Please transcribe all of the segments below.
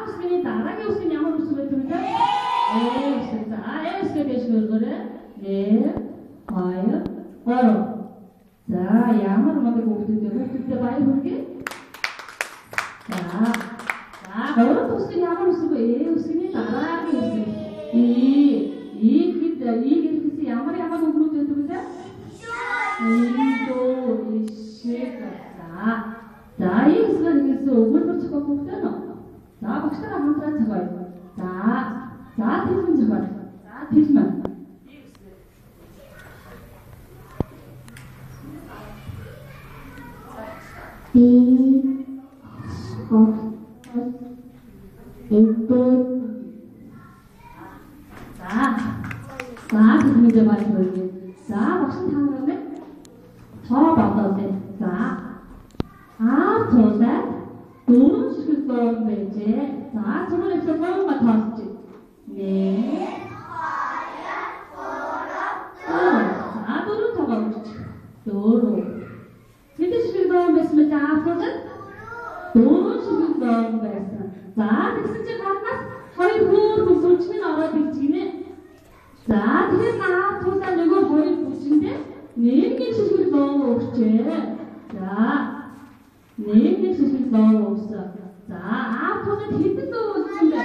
웃음이 나락의 웃음이 ямар 웃음 байдаг вэ? 웃음. 자, 웃음에 대신 그래. 네, 과연, 바로. 자, ямар модыг хүүхдүүдтэй баяр хүргэе. 자, 어른 웃음이 ямар 웃음 вэ? 웃음이 나락의 웃음. 이 길에서 ямар хүүхдүүд байдаг вэ? 이도 이시가. 자, 이 웃음에서 오글거려 쳐가 볼때는 자, 박수가 한번 쳐가요. 자, 뒤집으면 쳐가요. 자, 뒤집으면. 자, 뒤집으면 쳐가요. 자, 박수 타는데 더 받아오세요. 자, after that, 도는 식을 매제. 자, 저번에서 뭐가 다왔지? 네. 자, 도는 잡아보시죠. 도로. 밑에 식을 매스면 자, after that, 도는 식을 매스. 자, 텍스트 가나? 허리 후, 솔직히 알아듣지네. 자, 그래서 after that, 이거 허리 보신데? 네, 식을 넣어보시지. 자, 네, 식을 넣어보시죠. 자, 앞으로는 뒤집도 오신데.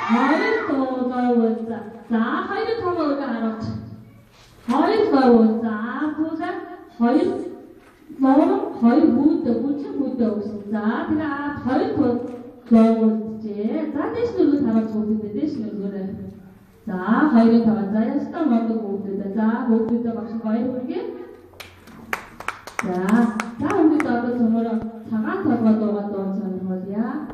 허리 떠가오자. 자, 허리 떠가오자 알았지? 허리 떠가오자. 앞으로는 허리 너는 허리 묻대 오신. 자, 그냥 허리 떠가오지. 자, 대신으로 달아주는데 대신으로 그래. 자, 허리를 잡았자. 시간 먼저 고급되다. 자, 고급되다 박수 거의 볼게. 자, 우리도 아까 정말 장한 터가 너가 떠오르는 거지야.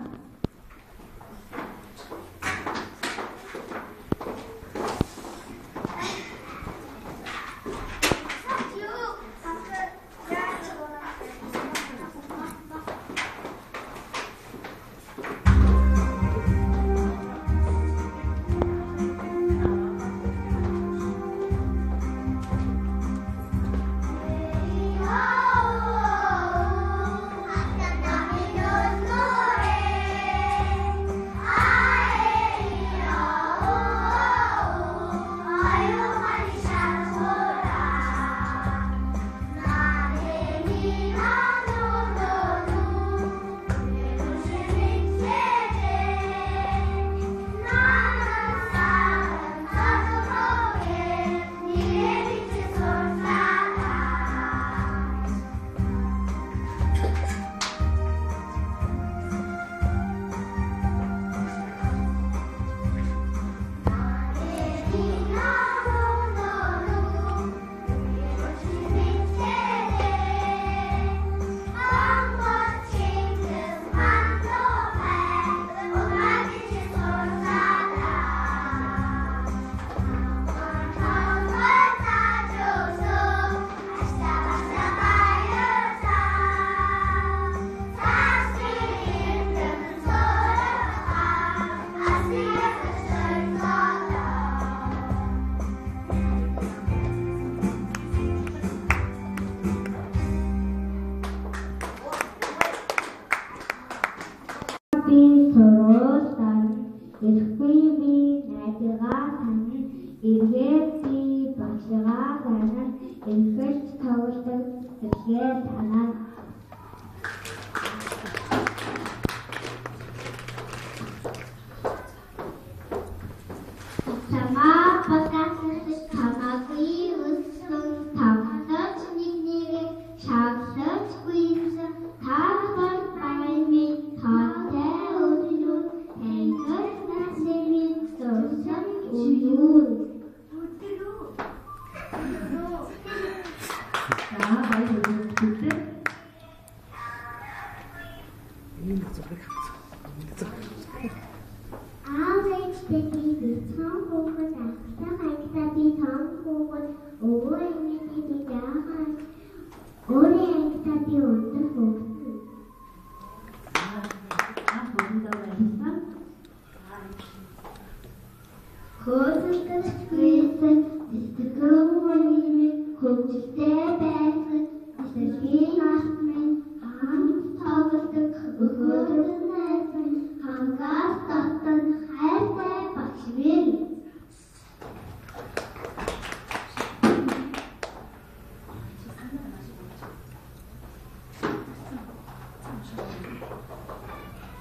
Good.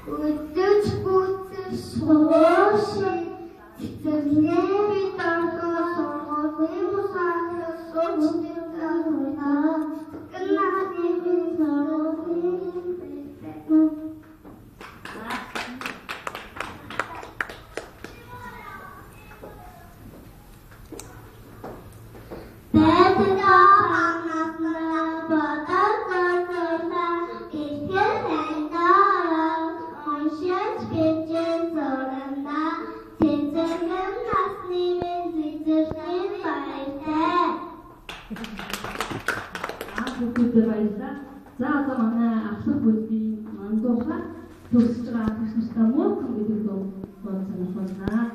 Өдөж бүцэл сууш цэцэрлээ би доргоо сургуулийн усааны суучдын даруйнаа гэнэний би сургуулийн За одоо манай авлах бүлгийн мандууха төгсөж байгаа төгснөстэй муу гэдэг дуу санагдана.